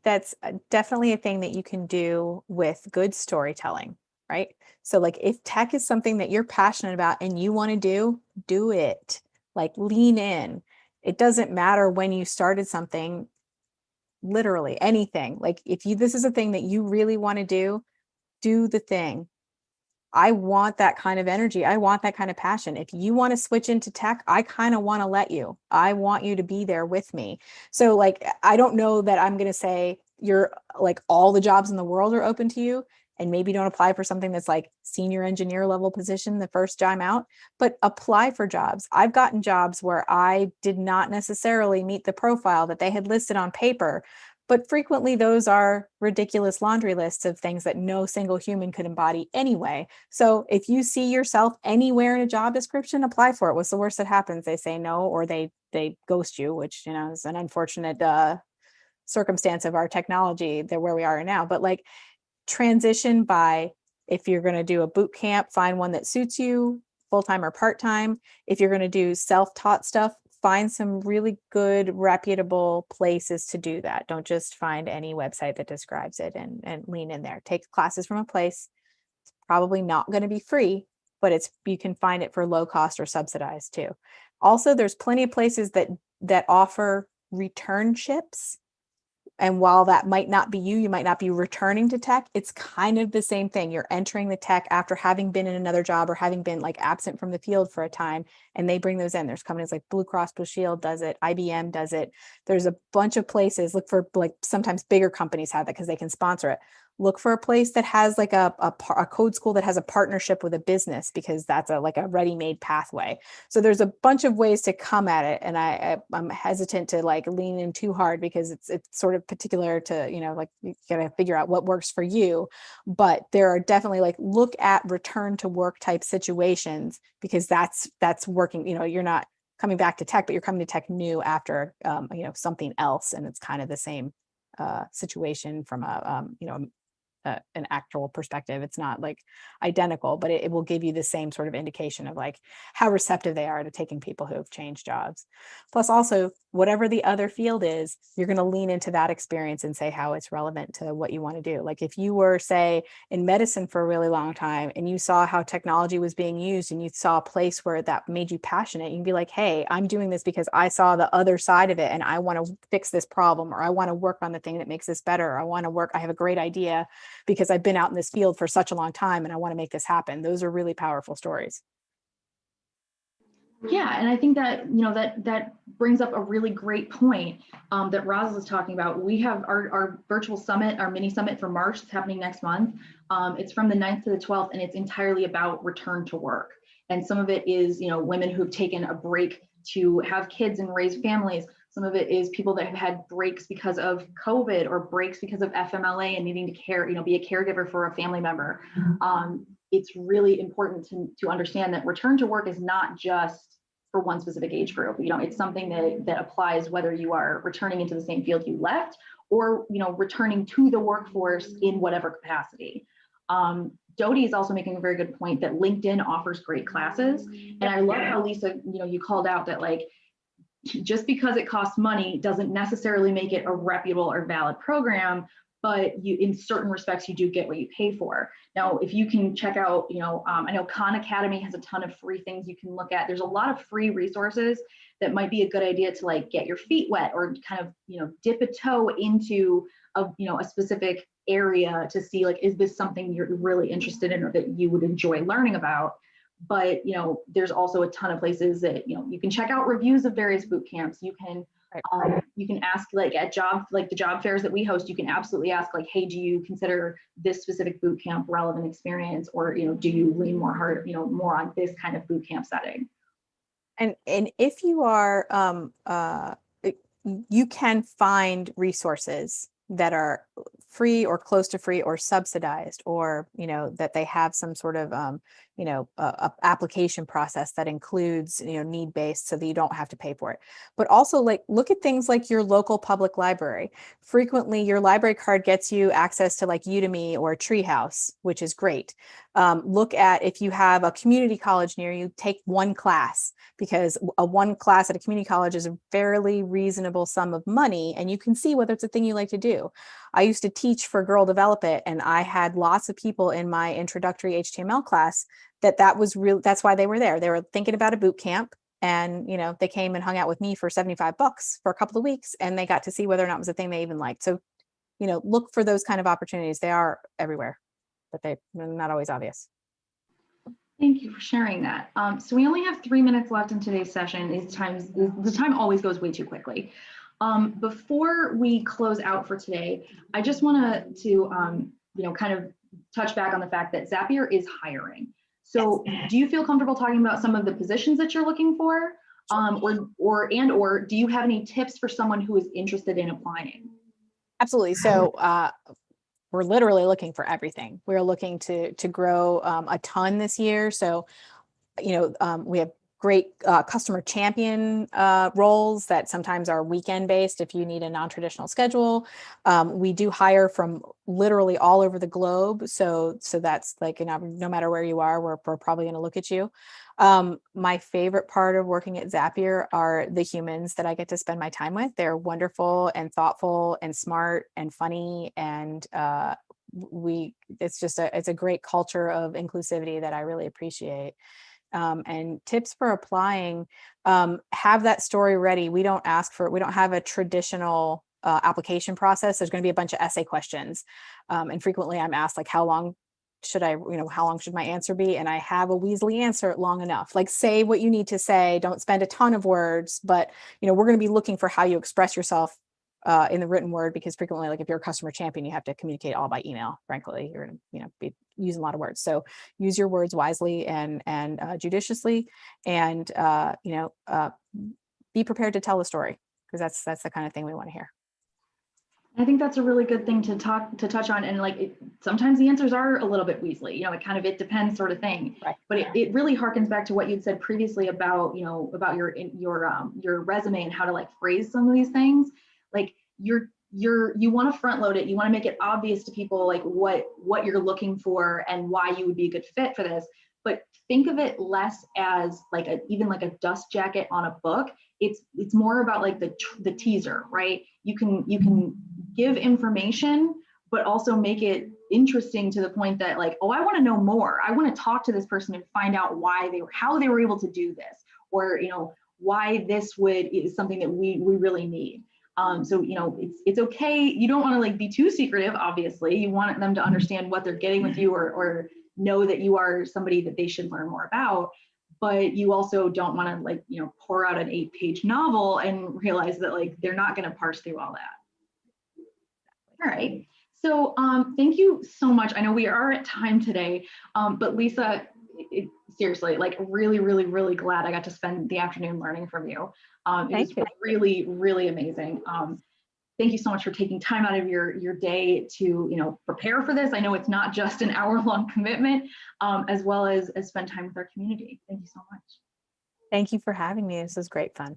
that's definitely a thing that you can do with good storytelling, right? So like if tech is something that you're passionate about and you want to do it. Like lean in. It doesn't matter when you started something, literally anything. Like if this is a thing that you really want to do the thing. I want that kind of energy. I want that kind of passion. If you want to switch into tech, I kind of want to let you. I want you to be there with me. So like, I don't know that I'm going to say you're like all the jobs in the world are open to you, and maybe don't apply for something that's like senior engineer level position the first time out, but apply for jobs. I've gotten jobs where I did not necessarily meet the profile that they had listed on paper, but frequently those are ridiculous laundry lists of things that no single human could embody anyway. So if you see yourself anywhere in a job description, apply for it. What's the worst that happens? They say no, or they ghost you, which is an unfortunate circumstance of our technology, there where we are now. But like, transition by, if you're going to do a boot camp, find one that suits you, full-time or part-time. If you're going to do self-taught stuff, find some really good, reputable places to do that. Don't just find any website that describes it and lean in there. Take classes from a place. It's probably not going to be free, but you can find it for low cost or subsidized too. Also, there's plenty of places that offer returnships. And while that might not be you might not be returning to tech, it's kind of the same thing. You're entering the tech after having been in another job or having been like absent from the field for a time, and they bring those in. There's companies like Blue Cross Blue Shield does it, IBM does it. There's a bunch of places. Look for, like, sometimes bigger companies have that because they can sponsor it. Look for a place that has like a code school that has a partnership with a business, because that's like a ready-made pathway. So there's a bunch of ways to come at it. And I'm hesitant to like lean in too hard, because it's sort of particular to, like, you gotta figure out what works for you. But there are definitely, like, look at return to work type situations, because that's working. You're not coming back to tech, but you're coming to tech new after, something else. And it's kind of the same situation from an actual perspective. It's not like identical, but it will give you the same sort of indication of like how receptive they are to taking people who have changed jobs. Plus, also, whatever the other field is, you're going to lean into that experience and say how it's relevant to what you want to do. Like if you were, say, in medicine for a really long time and you saw how technology was being used and you saw a place where that made you passionate, you can be like, hey, I'm doing this because I saw the other side of it and I want to fix this problem, or I want to work on the thing that makes this better, or I have a great idea because I've been out in this field for such a long time and I want to make this happen. Those are really powerful stories. Yeah, and I think that that brings up a really great point that Roz was talking about. We have our virtual summit, our mini summit for March. It's happening next month. It's from the 9th to the 12th, and it's entirely about return to work. And some of it is women who've taken a break to have kids and raise families. Some of it is people that have had breaks because of COVID or breaks because of FMLA and needing to be a caregiver for a family member. It's really important to understand that return to work is not just for one specific age group. It's something that applies whether you are returning into the same field you left or returning to the workforce in whatever capacity. Dodie is also making a very good point that LinkedIn offers great classes. And I love how Lisa, you called out that like, just because it costs money doesn't necessarily make it a reputable or valid program, but you, in certain respects, you do get what you pay for. Now, if you can check out, I know Khan Academy has a ton of free things you can look at. There's a lot of free resources that might be a good idea to like get your feet wet or kind of, dip a toe into a specific area to see like, is this something you're really interested in or that you would enjoy learning about? But there's also a ton of places that you can check out reviews of various boot camps. You can ask like at the job fairs that we host. You can absolutely ask like, hey, do you consider this specific boot camp relevant experience, or do you lean more on this kind of boot camp setting? And if you are you can find resources that are free or close to free or subsidized, or that they have some sort of application process that includes need-based, so that you don't have to pay for it. But also like look at things like your local public library. Frequently your library card gets you access to like Udemy or Treehouse, which is great. Look at, if you have a community college near you, take one class, because one class at a community college is a fairly reasonable sum of money, and you can see whether it's a thing you like to do. I used to teach for Girl Develop It, and I had lots of people in my introductory HTML class that's why they were there. They were thinking about a boot camp, and they came and hung out with me for $75 for a couple of weeks, and they got to see whether or not it was a thing they even liked. So look for those kind of opportunities. They are everywhere, but they're not always obvious. Thank you for sharing that. So we only have 3 minutes left in today's session. The time always goes way too quickly. Before we close out for today, I just want to kind of touch back on the fact that Zapier is hiring. So do you feel comfortable talking about some of the positions that you're looking for? Or do you have any tips for someone who is interested in applying? Absolutely. So we're literally looking for everything. We're looking to grow a ton this year. So, we have great customer champion roles that sometimes are weekend based if you need a non-traditional schedule. We do hire from literally all over the globe. So that's like, no matter where you are, we're probably going to look at you. My favorite part of working at Zapier are the humans that I get to spend my time with. They're wonderful and thoughtful and smart and funny. And it's a great culture of inclusivity that I really appreciate. And tips for applying, have that story ready. We don't have a traditional application process. There's going to be a bunch of essay questions. And frequently I'm asked like, how long should my answer be? And I have a Weasley answer long enough. Like, say what you need to say, don't spend a ton of words, but we're going to be looking for how you express yourself in the written word, because frequently, like if you're a customer champion, you have to communicate all by email. Frankly, you're going to be using a lot of words. So use your words wisely and judiciously, and be prepared to tell the story, because that's the kind of thing we want to hear. I think that's a really good thing to touch on. And like, sometimes the answers are a little bit Weasley, it depends sort of thing. Right. But it really harkens back to what you'd said previously about, about your resume and how to like phrase some of these things. Like you want to front load it. You want to make it obvious to people like what you're looking for and why you would be a good fit for this. But think of it less as like even like a dust jacket on a book. It's more about like the teaser, right? You can give information, but also make it interesting to the point that like, oh, I want to know more. I want to talk to this person and find out how they were able to do this, or why this is something that we really need. So it's okay. You don't want to like be too secretive. Obviously, you want them to understand what they're getting with you, or know that you are somebody that they should learn more about. But you also don't want to like pour out an 8-page novel and realize that like they're not going to parse through all that. All right. So thank you so much. I know we are at time today, but Lisa, seriously, like really, really, really glad I got to spend the afternoon learning from you. It was really, really amazing. Thank you so much for taking time out of your day to prepare for this. I know it's not just an hour-long commitment, as well as spend time with our community. Thank you so much. Thank you for having me. This was great fun.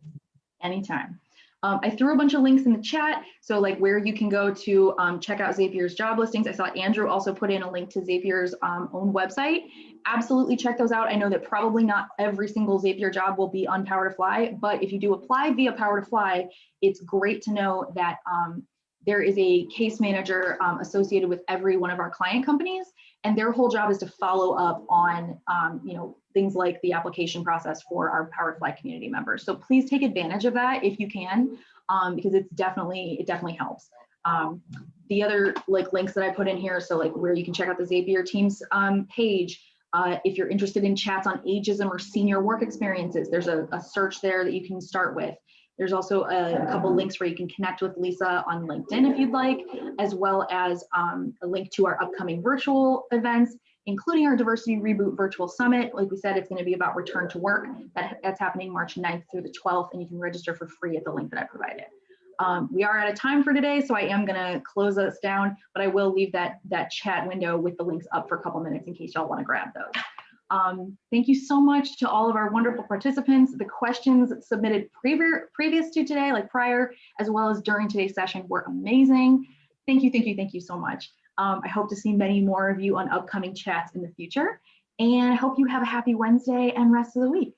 Anytime. I threw a bunch of links in the chat, so like where you can go to check out Zapier's job listings. I saw Andrew also put in a link to Zapier's own website. Absolutely check those out. I know that probably not every single Zapier job will be on Power to Fly, but if you do apply via Power to Fly, it's great to know that there is a case manager associated with every one of our client companies, and their whole job is to follow up on things like the application process for our Power to Fly community members. So please take advantage of that if you can, because it definitely helps. The other links that I put in here, so like where you can check out the Zapier Teams page. If you're interested in chats on ageism or senior work experiences, there's a search there that you can start with. There's also a couple links where you can connect with Lisa on LinkedIn if you'd like, as well as a link to our upcoming virtual events, including our Diversity Reboot Virtual Summit. Like we said, it's going to be about return to work. That's happening March 9th through the 12th, and you can register for free at the link that I provided. We are out of time for today, so I am going to close us down, but I will leave that chat window with the links up for a couple minutes in case y'all want to grab those. Thank you so much to all of our wonderful participants. The questions submitted previous to today, like prior, as well as during today's session, were amazing. Thank you so much. I hope to see many more of you on upcoming chats in the future, and I hope you have a happy Wednesday and rest of the week.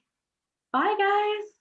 Bye, guys.